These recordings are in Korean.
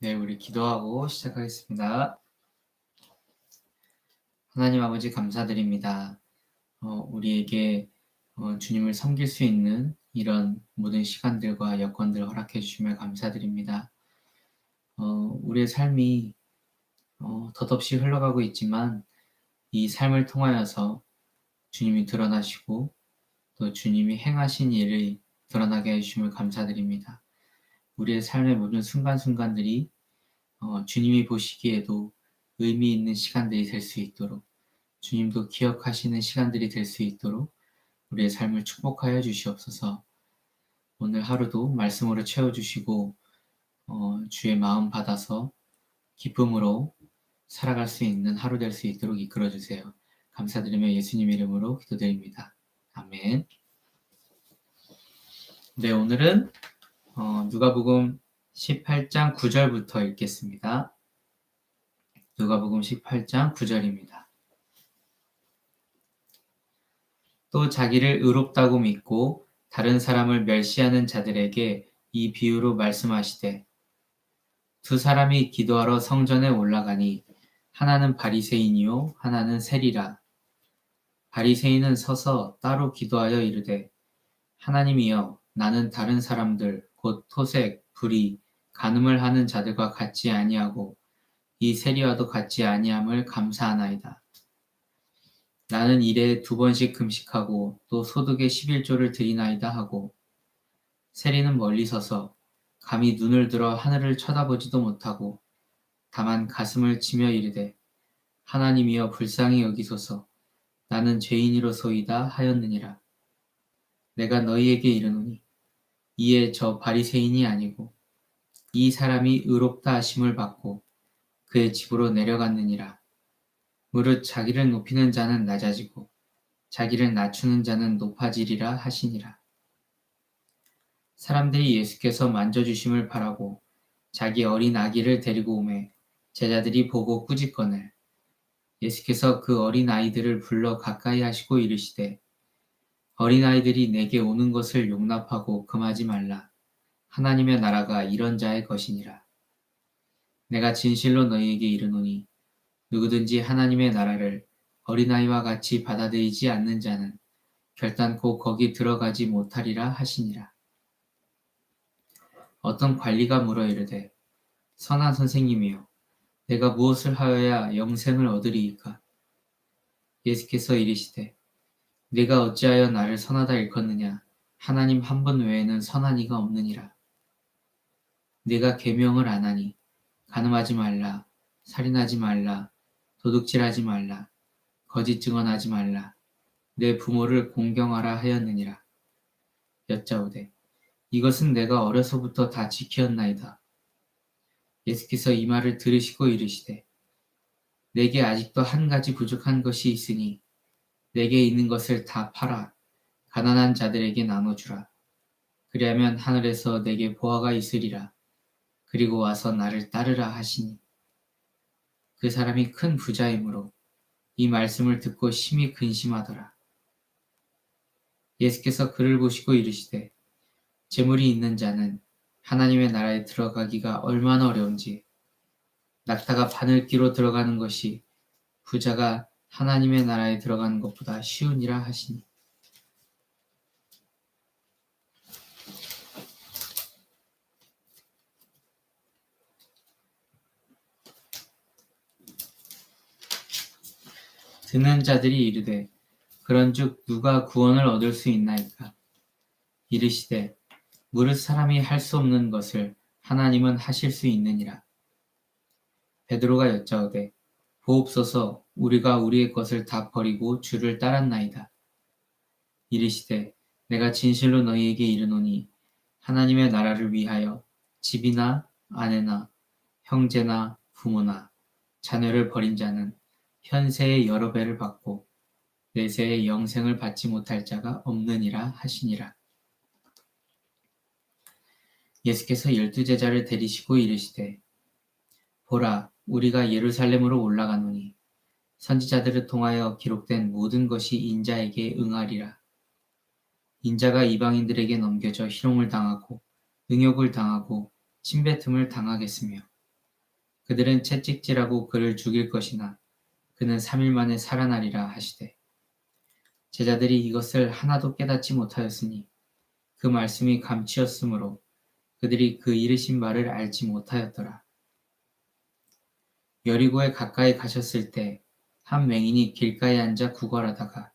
네, 우리 기도하고 시작하겠습니다. 하나님 아버지 감사드립니다. 우리에게 주님을 섬길 수 있는 이런 모든 시간들과 여건들을 허락해 주시며 감사드립니다. 우리의 삶이 덧없이 흘러가고 있지만 이 삶을 통하여서 주님이 드러나시고 또 주님이 행하신 일을 드러나게 해주심을 감사드립니다. 우리의 삶의 모든 순간순간들이 주님이 보시기에도 의미 있는 시간들이 될 수 있도록 주님도 기억하시는 시간들이 될 수 있도록 우리의 삶을 축복하여 주시옵소서. 오늘 하루도 말씀으로 채워주시고 주의 마음 받아서 기쁨으로 살아갈 수 있는 하루 될 수 있도록 이끌어주세요. 감사드리며 예수님 이름으로 기도드립니다. 아멘. 네, 오늘은 누가복음 18장 9절부터 읽겠습니다. 누가복음 18장 9절입니다. 또 자기를 의롭다고 믿고 다른 사람을 멸시하는 자들에게 이 비유로 말씀하시되 두 사람이 기도하러 성전에 올라가니 하나는 바리새인이요 하나는 세리라. 바리새인은 서서 따로 기도하여 이르되 하나님이여 나는 다른 사람들 곧 토색, 불의, 간음을 하는 자들과 같지 아니하고 이 세리와도 같지 아니함을 감사하나이다. 나는 일에 2번씩 금식하고 또 소득의 11조를 드리나이다 하고 세리는 멀리 서서 감히 눈을 들어 하늘을 쳐다보지도 못하고 다만 가슴을 치며 이르되 하나님이여 불쌍히 여기소서 나는 죄인이로소이다 하였느니라. 내가 너희에게 이르노니 이에 저 바리새인이 아니고 이 사람이 의롭다 하심을 받고 그의 집으로 내려갔느니라. 무릇 자기를 높이는 자는 낮아지고 자기를 낮추는 자는 높아지리라 하시니라. 사람들이 예수께서 만져주심을 바라고 자기 어린 아기를 데리고 오매 제자들이 보고 꾸짖거늘 예수께서 그 어린 아이들을 불러 가까이 하시고 이르시되 어린 아이들이 내게 오는 것을 용납하고 금하지 말라. 하나님의 나라가 이런 자의 것이니라. 내가 진실로 너희에게 이르노니 누구든지 하나님의 나라를 어린아이와 같이 받아들이지 않는 자는 결단코 거기 들어가지 못하리라 하시니라. 어떤 관리가 물어 이르되 선한 선생님이여 내가 무엇을 하여야 영생을 얻으리이까? 예수께서 이르시되 네가 어찌하여 나를 선하다 일컫느냐? 하나님 한 분 외에는 선한 이가 없느니라. 네가 계명을 안 하니 간음하지 말라, 살인하지 말라, 도둑질하지 말라, 거짓 증언하지 말라, 내 부모를 공경하라 하였느니라. 여짜오되 이것은 내가 어려서부터 다 지켰나이다. 예수께서 이 말을 들으시고 이르시되 내게 아직도 한 가지 부족한 것이 있으니 내게 있는 것을 다 팔아 가난한 자들에게 나눠주라. 그리하면 하늘에서 내게 보화가 있으리라. 그리고 와서 나를 따르라 하시니 그 사람이 큰 부자이므로 이 말씀을 듣고 심히 근심하더라. 예수께서 그를 보시고 이르시되 재물이 있는 자는 하나님의 나라에 들어가기가 얼마나 어려운지 낙타가 바늘귀로 들어가는 것이 부자가 하나님의 나라에 들어가는 것보다 쉬우니라 하시니 듣는 자들이 이르되 그런즉 누가 구원을 얻을 수 있나이까? 이르시되 무릇 사람이 할 수 없는 것을 하나님은 하실 수 있느니라. 베드로가 여짜오되 보옵소서 우리가 우리의 것을 다 버리고 주를 따랐나이다. 이르시되 내가 진실로 너희에게 이르노니 하나님의 나라를 위하여 집이나 아내나 형제나 부모나 자녀를 버린 자는 현세의 여러 배를 받고 내세의 영생을 받지 못할 자가 없느니라 하시니라. 예수께서 12제자를 데리시고 이르시되 보라 우리가 예루살렘으로 올라가노니 선지자들을 통하여 기록된 모든 것이 인자에게 응하리라. 인자가 이방인들에게 넘겨져 희롱을 당하고 능욕을 당하고 침뱉음을 당하겠으며 그들은 채찍질하고 그를 죽일 것이나 그는 3일 만에 살아나리라 하시되 제자들이 이것을 하나도 깨닫지 못하였으니 그 말씀이 감치였으므로 그들이 그 이르신 말을 알지 못하였더라. 여리고에 가까이 가셨을 때 한 맹인이 길가에 앉아 구걸하다가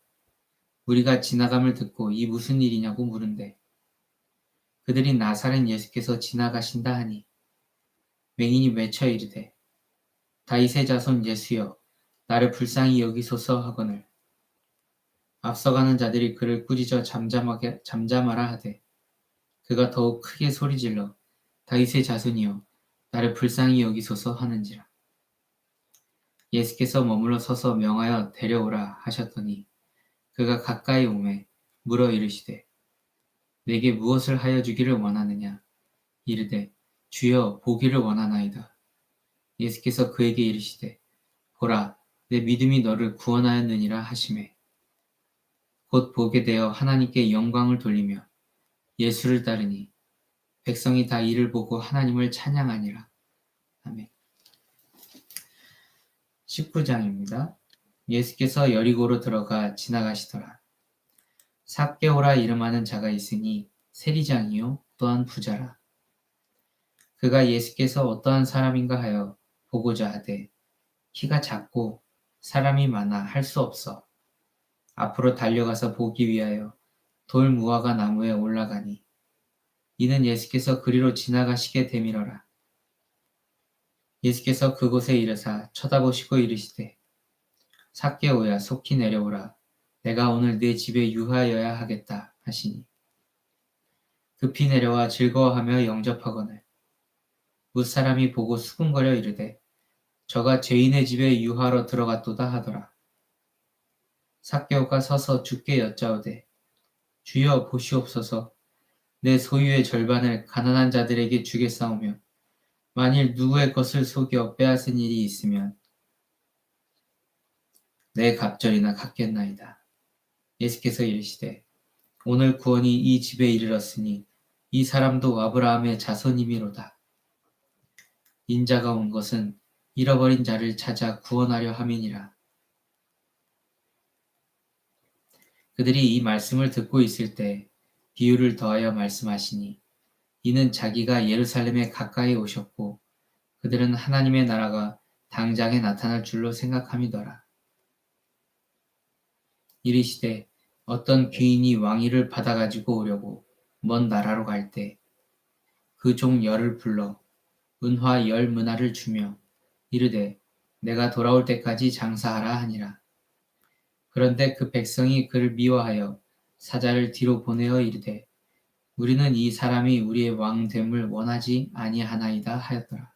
우리가 지나감을 듣고 이 무슨 일이냐고 물은데 그들이 나사렛 예수께서 지나가신다 하니 맹인이 외쳐 이르되 다윗의 자손 예수여 나를 불쌍히 여기소서 하거늘 앞서가는 자들이 그를 꾸짖어 잠잠하라 하되 그가 더욱 크게 소리질러 다윗의 자손이여 나를 불쌍히 여기소서 하는지라. 예수께서 머물러 서서 명하여 데려오라 하셨더니 그가 가까이 오매 물어 이르시되 내게 무엇을 하여 주기를 원하느냐. 이르되 주여 보기를 원하나이다. 예수께서 그에게 이르시되 보라 내 믿음이 너를 구원하였느니라 하시매 곧 보게 되어 하나님께 영광을 돌리며 예수를 따르니 백성이 다 이를 보고 하나님을 찬양하니라. 아멘. 19장입니다. 예수께서 여리고로 들어가 지나가시더라. 삭개오라 이름하는 자가 있으니 세리장이요 또한 부자라. 그가 예수께서 어떠한 사람인가 하여 보고자 하되 키가 작고 사람이 많아 할 수 없어 앞으로 달려가서 보기 위하여 돌 무화과 나무에 올라가니 이는 예수께서 그리로 지나가시게 되밀어라. 예수께서 그곳에 이르사 쳐다보시고 이르시되 삭개오야 속히 내려오라. 내가 오늘 네 집에 유하여야 하겠다 하시니 급히 내려와 즐거워하며 영접하거늘 무사람이 보고 수군거려 이르되 저가 죄인의 집에 유하러 들어갔도다 하더라. 삭개오가 서서 주께 여짜오되 주여 보시옵소서 내 소유의 절반을 가난한 자들에게 주겠사오며 만일 누구의 것을 속여 빼앗은 일이 있으면 내 갑절이나 갚겠나이다. 예수께서 이르시되 오늘 구원이 이 집에 이르렀으니 이 사람도 아브라함의 자손이미로다. 인자가 온 것은 잃어버린 자를 찾아 구원하려 함이니라. 그들이 이 말씀을 듣고 있을 때 비유를 더하여 말씀하시니 이는 자기가 예루살렘에 가까이 오셨고 그들은 하나님의 나라가 당장에 나타날 줄로 생각함이더라. 이르시되 어떤 귀인이 왕위를 받아가지고 오려고 먼 나라로 갈 때 그 종 10을 불러 은화 10문화를 주며 이르되 내가 돌아올 때까지 장사하라 하니라. 그런데 그 백성이 그를 미워하여 사자를 뒤로 보내어 이르되 우리는 이 사람이 우리의 왕됨을 원하지 아니하나이다 하였더라.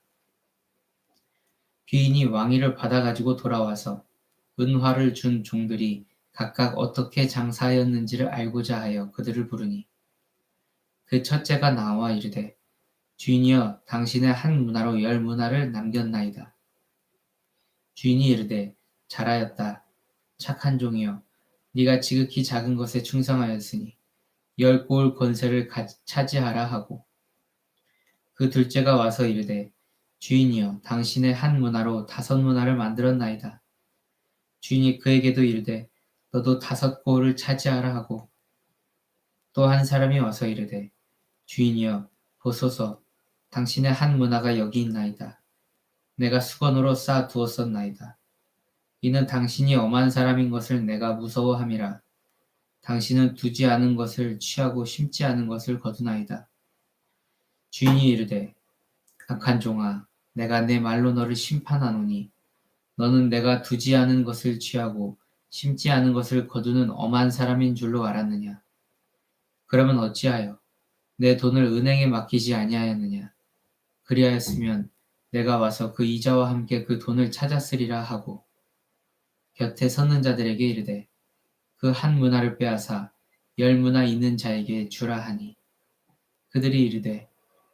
귀인이 왕위를 받아가지고 돌아와서 은화를 준 종들이 각각 어떻게 장사하였는지를 알고자 하여 그들을 부르니 그 첫째가 나와 이르되 주인이여 당신의 한 문화로 10문화를 남겼나이다. 주인이 이르되 잘하였다. 착한 종이여 네가 지극히 작은 것에 충성하였으니 10고을 권세를 차지하라 하고 그 둘째가 와서 이르되 주인이여 당신의 한 문화로 5문화를 만들었나이다. 주인이 그에게도 이르되 너도 5고을을 차지하라 하고 또 한 사람이 와서 이르되 주인이여 보소서 당신의 한 문화가 여기 있나이다. 내가 수건으로 쌓아 두었었나이다. 이는 당신이 엄한 사람인 것을 내가 무서워함이라. 당신은 두지 않은 것을 취하고 심지 않은 것을 거두나이다. 주인이 이르되 악한 종아 내가 내 말로 너를 심판하노니 너는 내가 두지 않은 것을 취하고 심지 않은 것을 거두는 엄한 사람인 줄로 알았느냐. 그러면 어찌하여 내 돈을 은행에 맡기지 아니하였느냐. 그리하였으면 내가 와서 그 이자와 함께 그 돈을 찾았으리라 하고 곁에 섰는 자들에게 이르되 그 한 문화를 빼앗아 10문화 있는 자에게 주라 하니 그들이 이르되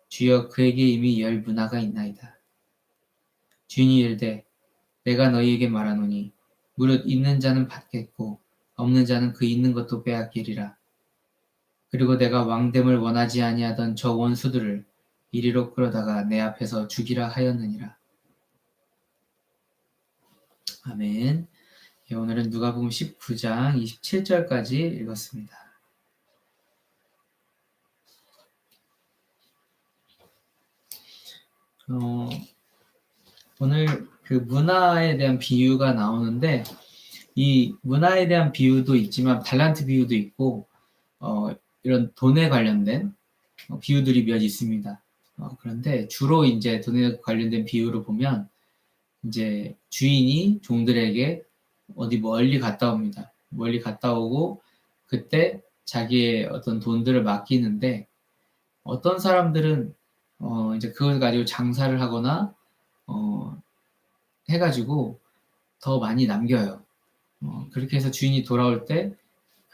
주여 그에게 이미 10문화가 있나이다. 주인이 이르되 내가 너희에게 말하노니 무릇 있는 자는 받겠고 없는 자는 그 있는 것도 빼앗기리라. 그리고 내가 왕됨을 원하지 아니하던 저 원수들을 이리로 끌어다가 내 앞에서 죽이라 하였느니라. 아멘. 예, 오늘은 누가복음 19장 27절까지 읽었습니다. 오늘 그 문화에 대한 비유가 나오는데 이 문화에 대한 비유도 있지만 달란트 비유도 있고 이런 돈에 관련된 비유들이 몇 있습니다. 그런데 주로 이제 돈에 관련된 비유를 보면 이제 주인이 종들에게 어디 멀리 갔다 옵니다. 멀리 갔다 오고 그때 자기의 어떤 돈들을 맡기는데 어떤 사람들은 이제 그걸 가지고 장사를 하거나 어, 해가지고 더 많이 남겨요. 그렇게 해서 주인이 돌아올 때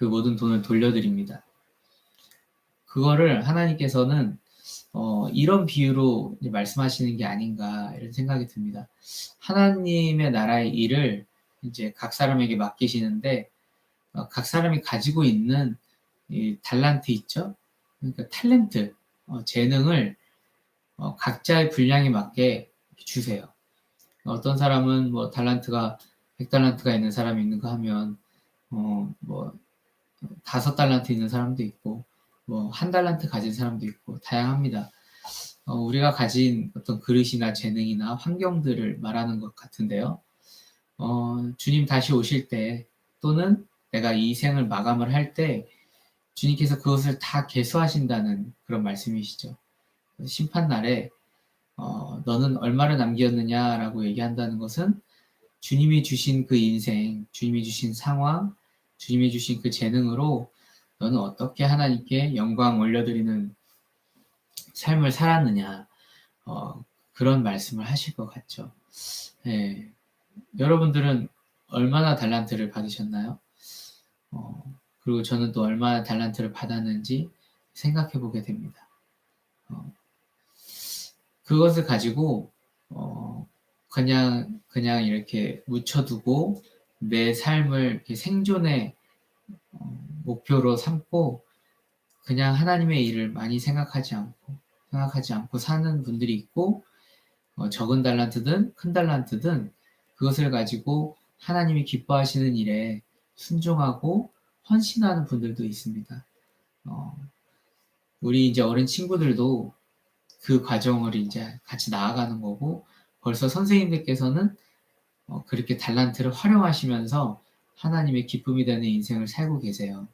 그 모든 돈을 돌려드립니다. 그거를 하나님께서는 이런 비유로 말씀하시는 게 아닌가 이런 생각이 듭니다. 하나님의 나라의 일을 이제 각 사람에게 맡기시는데 각 사람이 가지고 있는 이 달란트 있죠? 그러니까 탤런트, 재능을 각자의 분량에 맞게 주세요. 어떤 사람은 뭐 달란트가 100달란트가 있는 사람이 있는가 하면 뭐 5달란트 있는 사람도 있고 뭐 1달란트 가진 사람도 있고 다양합니다. 우리가 가진 어떤 그릇이나 재능이나 환경들을 말하는 것 같은데요. 주님 다시 오실 때 또는 내가 이 생을 마감을 할 때 주님께서 그것을 다 계수하신다는 그런 말씀이시죠. 심판날에 너는 얼마를 남겼느냐라고 얘기한다는 것은 주님이 주신 그 인생, 주님이 주신 상황, 주님이 주신 그 재능으로 너는 어떻게 하나님께 영광 올려드리는 삶을 살았느냐, 그런 말씀을 하실 것 같죠. 예. 여러분들은 얼마나 달란트를 받으셨나요? 그리고 저는 또 얼마나 달란트를 받았는지 생각해 보게 됩니다. 그것을 가지고 그냥 이렇게 묻혀두고 내 삶을 이렇게 생존의 목표로 삼고 그냥 하나님의 일을 많이 생각하지 않고 사는 분들이 있고 적은 달란트든 큰 달란트든 그것을 가지고 하나님이 기뻐하시는 일에 순종하고 헌신하는 분들도 있습니다. 우리 이제 어린 친구들도 그 과정을 이제 같이 나아가는 거고 벌써 선생님들께서는 그렇게 달란트를 활용하시면서 하나님의 기쁨이 되는 인생을 살고 계세요.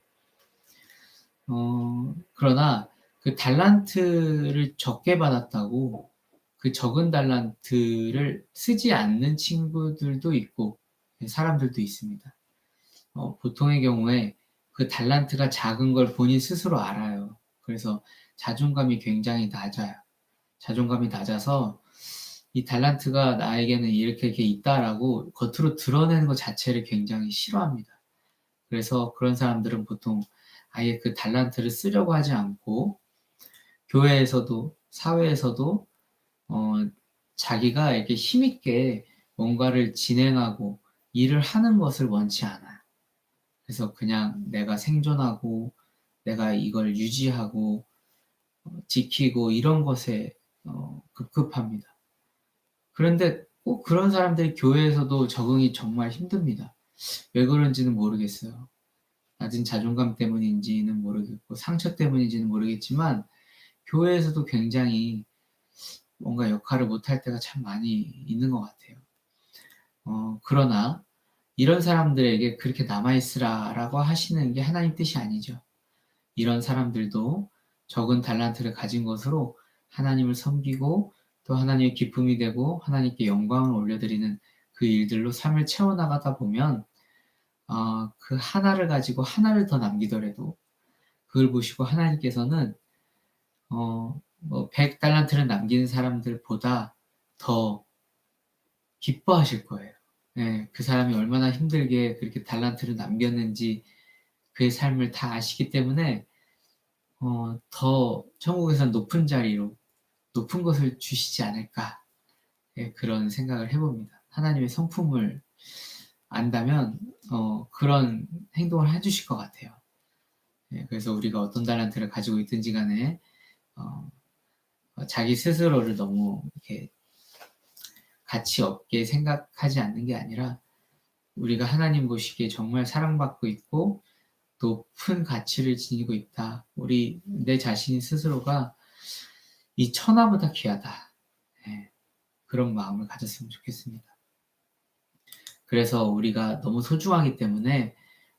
그러나 그 달란트를 적게 받았다고 그 적은 달란트를 쓰지 않는 친구들도 있고 사람들도 있습니다. 보통의 경우에 그 달란트가 작은 걸 본인 스스로 알아요. 그래서 자존감이 굉장히 낮아요. 자존감이 낮아서 이 달란트가 나에게는 이렇게 있다라고 겉으로 드러내는 것 자체를 굉장히 싫어합니다. 그래서 그런 사람들은 보통 아예 그 달란트를 쓰려고 하지 않고 교회에서도 사회에서도 어, 자기가 이렇게 힘있게 뭔가를 진행하고 일을 하는 것을 원치 않아요. 그래서 그냥 내가 생존하고 내가 이걸 유지하고 지키고 이런 것에 급급합니다. 그런데 꼭 그런 사람들이 교회에서도 적응이 정말 힘듭니다. 왜 그런지는 모르겠어요. 낮은 자존감 때문인지는 모르겠고 상처 때문인지는 모르겠지만 교회에서도 굉장히 뭔가 역할을 못할 때가 참 많이 있는 것 같아요. 그러나 이런 사람들에게 그렇게 남아있으라라고 하시는 게 하나님 뜻이 아니죠. 이런 사람들도 적은 달란트를 가진 것으로 하나님을 섬기고 또 하나님의 기쁨이 되고 하나님께 영광을 올려드리는 그 일들로 삶을 채워나가다 보면 그 하나를 가지고 하나를 더 남기더라도 그걸 보시고 하나님께서는 뭐 100달란트를 남기는 사람들보다 더 기뻐하실 거예요. 예, 그 사람이 얼마나 힘들게 그렇게 달란트를 남겼는지 그의 삶을 다 아시기 때문에 더 천국에서 높은 자리로 높은 것을 주시지 않을까 그런 생각을 해봅니다. 하나님의 성품을 안다면 그런 행동을 해주실 것 같아요. 그래서 우리가 어떤 달란트를 가지고 있든지 간에 자기 스스로를 너무 이렇게 가치 없게 생각하지 않는 게 아니라 우리가 하나님 보시기에 정말 사랑받고 있고 높은 가치를 지니고 있다. 내 자신 스스로가 이 천하보다 귀하다. 예, 그런 마음을 가졌으면 좋겠습니다. 그래서 우리가 너무 소중하기 때문에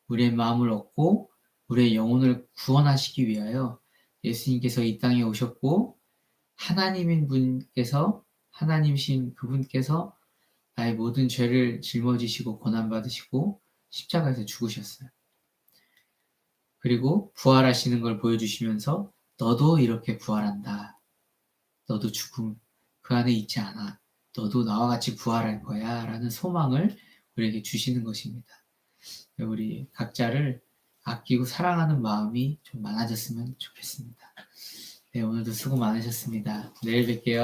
우리의 마음을 얻고 우리의 영혼을 구원하시기 위하여 예수님께서 이 땅에 오셨고 하나님이신 그분께서 나의 모든 죄를 짊어지시고 고난받으시고 십자가에서 죽으셨어요. 그리고 부활하시는 걸 보여주시면서 너도 이렇게 부활한다. 너도 죽음 그 안에 있지 않아. 너도 나와 같이 부활할 거야. 라는 소망을 우리에게 주시는 것입니다. 우리 각자를 아끼고 사랑하는 마음이 좀 많아졌으면 좋겠습니다. 네, 오늘도 수고 많으셨습니다. 내일 뵐게요.